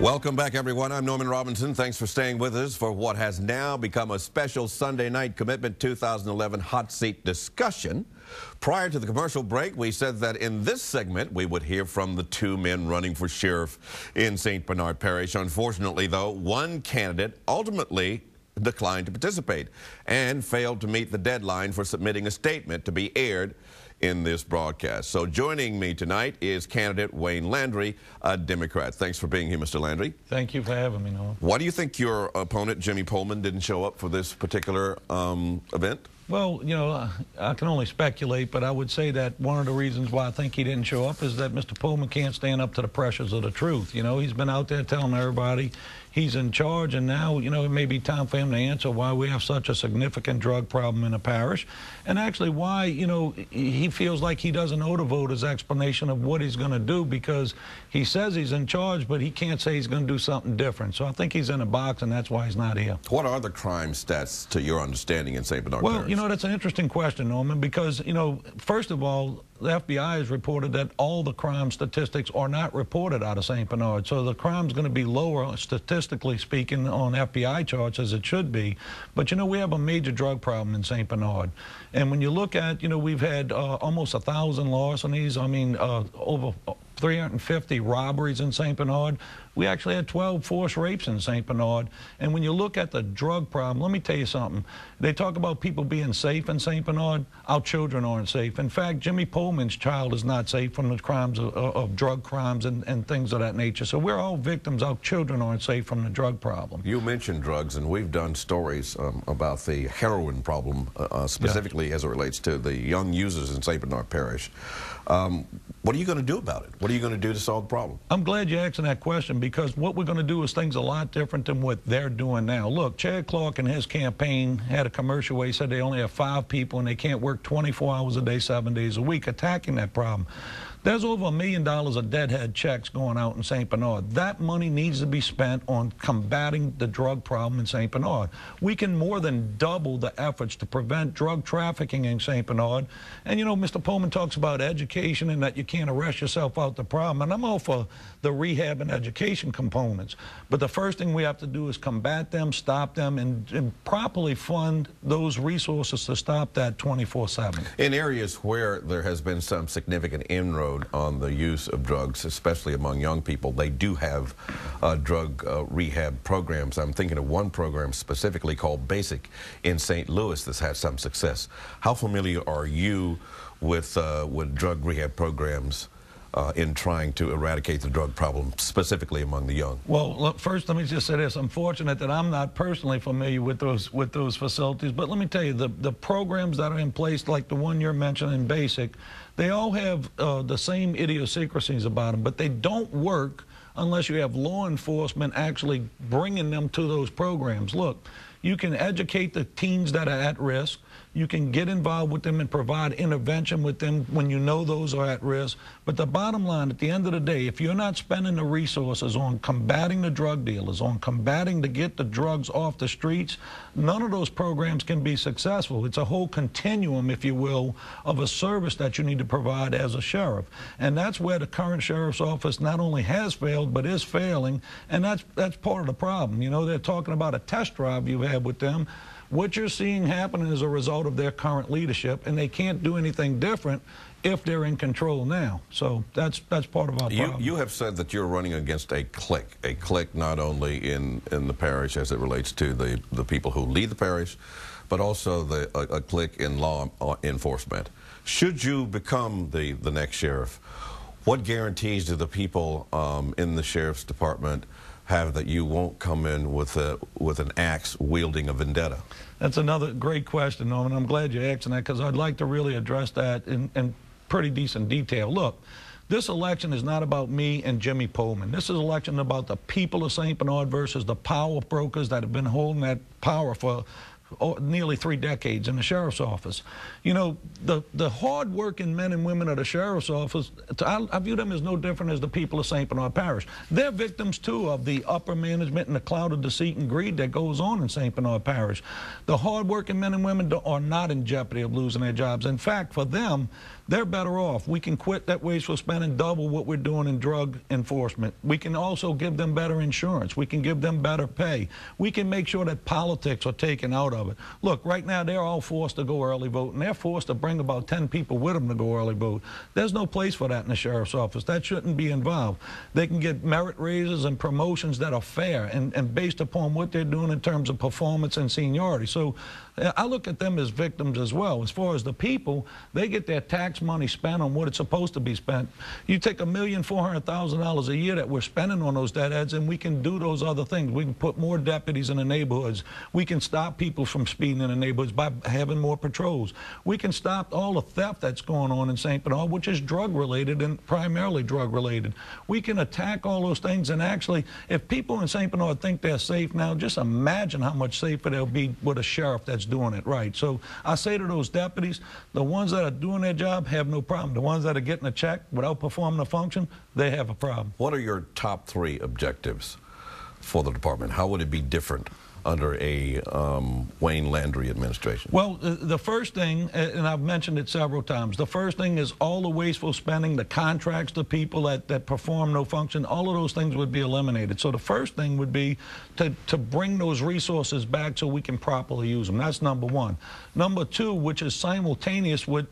Welcome back, everyone. I'm Norman Robinson. Thanks for staying with us for what has now become a special Sunday night Commitment 2011 Hot Seat discussion. Prior to the commercial break, we said that in this segment, we would hear from the two men running for sheriff in St. Bernard Parish. Unfortunately, though, one candidate ultimately declined to participate and failed to meet the deadline for submitting a statement to be aired in this broadcast. So joining me tonight is candidate Wayne Landry, a Democrat. Thanks for being here, Mr. Landry. Thank you for having me, Noah. Why do you think your opponent, Jimmy Pullman, didn't show up for this particular event? Well, you know, I can only speculate, but I would say that one of the reasons why I think he didn't show up is that Mr. Pullman can't stand up to the pressures of the truth. You know, he's been out there telling everybody he's in charge, and now, you know, it may be time for him to answer why we have such a significant drug problem in the parish, and actually why, you know, he feels like he doesn't owe the voters explanation of what he's going to do, because he says he's in charge, but he can't say he's going to do something different. So I think he's in a box, and that's why he's not here. What are the crime stats, to your understanding, in St. Bernard Parish? Well, you know, that's an interesting question, Norman, because, you know, first of all, the FBI has reported that all the crime statistics are not reported out of St. Bernard. So the crime's going to be lower, statistically speaking, on FBI charts as it should be. But, you know, we have a major drug problem in St. Bernard. And when you look at, you know, we've had almost 1,000 larcenies. I mean, over 350 robberies in St. Bernard. We actually had 12 forced rapes in St. Bernard. And when you look at the drug problem, let me tell you something. They talk about people being safe in St. Bernard. Our children aren't safe. In fact, Jimmy Pullman's child is not safe from the crimes of drug crimes and things of that nature. So we're all victims. Our children aren't safe from the drug problem. You mentioned drugs, and we've done stories about the heroin problem, specifically as it relates to the young users in St. Bernard Parish. What are you going to do about it? What are you going to do to solve the problem? I'm glad you're asking that question, because what we're going to do is things a lot different than what they're doing now. Look, Chad Clark and his campaign had a commercial where he said they only have 5 people and they can't work 24 hours a day, 7 days a week, attacking that problem. There's over $1 million of deadhead checks going out in St. Bernard. That money needs to be spent on combating the drug problem in St. Bernard. We can more than double the efforts to prevent drug trafficking in St. Bernard. And, you know, Mr. Pullman talks about education and that you can't arrest yourself out the problem. And I'm all for the rehab and education components. But the first thing we have to do is combat them, stop them, and properly fund those resources to stop that 24/7. In areas where there has been some significant inroad on the use of drugs, especially among young people, they do have drug rehab programs. I'm thinking of one program specifically called BASIC in St. Louis that's had some success. How familiar are you with drug rehab programs in trying to eradicate the drug problem, specifically among the young? Well, look, first let me just say this. I'm fortunate that I'm not personally familiar with those facilities, but let me tell you, the programs that are in place, like the one you're mentioning, BASIC, they all have the same idiosyncrasies about them, but they don't work unless you have law enforcement actually bringing them to those programs. Look, you can educate the teens that are at risk. You can get involved with them and provide intervention with them when you know those are at risk. But the bottom line, at the end of the day, if you're not spending the resources on combating the drug dealers, on combating to get the drugs off the streets, none of those programs can be successful. It's a whole continuum, if you will, of a service that you need to provide as a sheriff. And that's where the current sheriff's office not only has failed, but is failing. And that's part of the problem. You know, they're talking about a test drive you've had with them. What you're seeing happen is a result of their current leadership, and they can't do anything different if they're in control now. So that's part of our problem. You have said that you're running against a clique not only in the parish as it relates to the people who lead the parish, but also a clique in law enforcement. Should you become the next sheriff, what guarantees do the people in the sheriff's department have that you won't come in with an axe wielding a vendetta? That's another great question, Norman. I'm glad you're asking that, because I'd like to really address that in pretty decent detail. Look, this election is not about me and Jimmy Pullman. This is an election about the people of St. Bernard versus the power brokers that have been holding that power for nearly 3 decades in the sheriff's office. You know, the hard-working men and women of the sheriff's office, I view them as no different as the people of St. Bernard Parish. They're victims, too, of the upper management and the cloud of deceit and greed that goes on in St. Bernard Parish. The hard-working men and women are not in jeopardy of losing their jobs. In fact, for them, they're better off. We can quit that wasteful spending, double what we're doing in drug enforcement. We can also give them better insurance. We can give them better pay. We can make sure that politics are taken out of it. Look, right now they're all forced to go early vote, and they're forced to bring about 10 people with them to go early vote. There's no place for that in the sheriff's office. That shouldn't be involved. They can get merit raises and promotions that are fair and based upon what they're doing in terms of performance and seniority. So I look at them as victims as well. As far as the people, they get their tax money spent on what it's supposed to be spent. You take $1,400,000 a year that we're spending on those deadheads, and we can do those other things. We can put more deputies in the neighborhoods. We can stop people from speeding in the neighborhoods by having more patrols. We can stop all the theft that's going on in St. Bernard, which is drug-related and primarily drug-related. We can attack all those things, and actually, if people in St. Bernard think they're safe now, just imagine how much safer they'll be with a sheriff that's doing it right. So I say to those deputies, the ones that are doing their job have no problem. The ones that are getting a check without performing a function, they have a problem. What are your top 3 objectives for the department? How would it be different under a Wayne Landry administration? Well, the first thing, and I've mentioned it several times, the first thing is all the wasteful spending, the contracts to people that perform no function, all of those things would be eliminated. So the first thing would be to bring those resources back so we can properly use them. That's number 1. Number 2, which is simultaneous with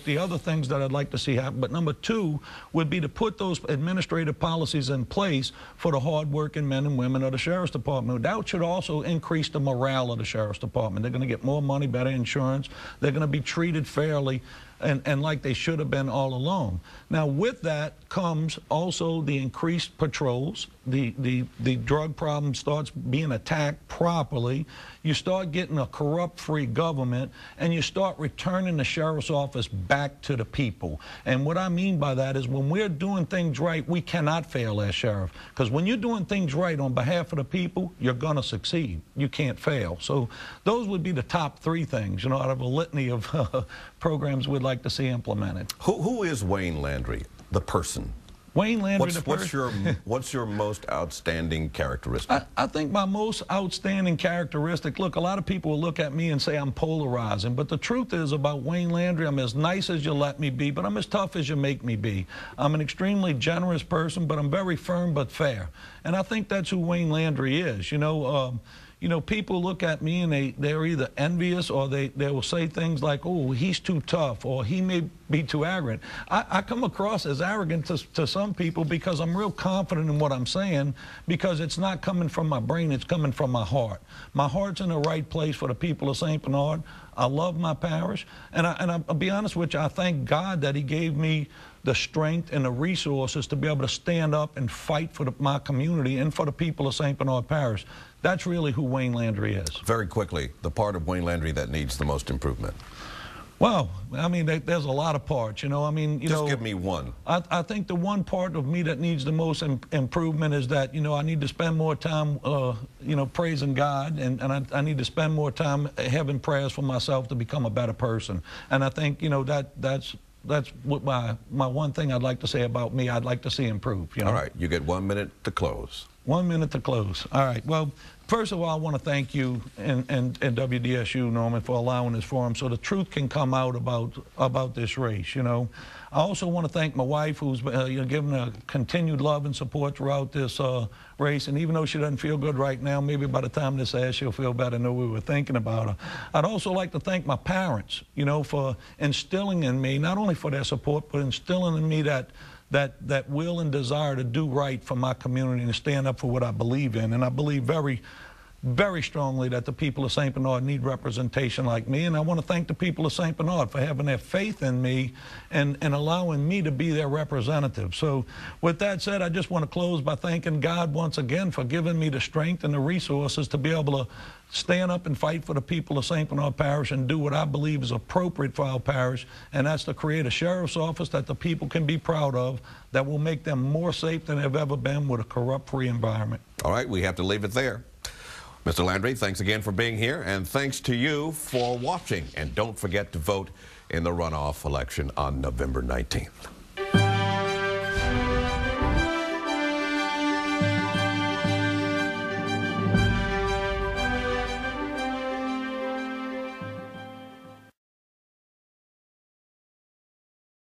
the other things that I'd like to see happen, but number 2 would be to put those administrative policies in place for the hard-working men and women of the Sheriff's Department. That should also increase the morale of the Sheriff's Department. They're going to get more money, better insurance. They're going to be treated fairly and like they should have been all along. Now, with that comes also the increased patrols. The drug problem starts being attacked properly. You start getting a corrupt-free government, and you start returning the sheriff's office back to the people. And what I mean by that is when we're doing things right, we cannot fail as sheriff. Because when you're doing things right on behalf of the people, you're going to succeed. You can't fail. So those would be the top 3 things, you know, out of a litany of programs we'd like to see implemented. Who is Wayne Landry, the person? Wayne Landry, the person. What's your most outstanding characteristic? I think my most outstanding characteristic, look, a lot of people will look at me and say I'm polarizing, but the truth is about Wayne Landry, I'm as nice as you let me be, but I'm as tough as you make me be. I'm an extremely generous person, but I'm very firm but fair. And I think that's who Wayne Landry is. You know, people look at me and they're either envious or they will say things like, oh, he's too tough, or he may be too arrogant. I come across as arrogant to some people because I'm real confident in what I'm saying, because it's not coming from my brain, it's coming from my heart. My heart's in the right place for the people of St. Bernard. I love my parish, and I'll be honest with you, I thank God that he gave me the strength and the resources to be able to stand up and fight for my community and for the people of St. Bernard Parish. That's really who Wayne Landry is. Very quickly, the part of Wayne Landry that needs the most improvement. Well, I mean, there's a lot of parts, you know. I mean, Just give me one. I think the one part of me that needs the most improvement is that, you know, I need to spend more time, you know, praising God, and I need to spend more time having prayers for myself to become a better person. And I think, you know, that's what my one thing I'd like to say about me, I'd like to see improve. You know? All right, you get 1 minute to close. 1 minute to close. All right. Well, first of all, I want to thank you and WDSU, Norman, for allowing this forum so the truth can come out about this race, you know. I also want to thank my wife, who's you know, given a continued love and support throughout this race. And even though she doesn't feel good right now, maybe by the time this airs, she'll feel better and know we were thinking about her. I'd also like to thank my parents, you know, for instilling in me, not only for their support, but instilling in me that will and desire to do right for my community and stand up for what I believe in. And I believe very, very strongly that the people of St. Bernard need representation like me. And I want to thank the people of St. Bernard for having their faith in me and allowing me to be their representative. So with that said, I just want to close by thanking God once again for giving me the strength and the resources to be able to stand up and fight for the people of St. Bernard Parish and do what I believe is appropriate for our parish, and that's to create a sheriff's office that the people can be proud of, that will make them more safe than they've ever been with a corrupt-free environment. All right, we have to leave it there. Mr. Landry, thanks again for being here, and thanks to you for watching. And don't forget to vote in the runoff election on November 19th.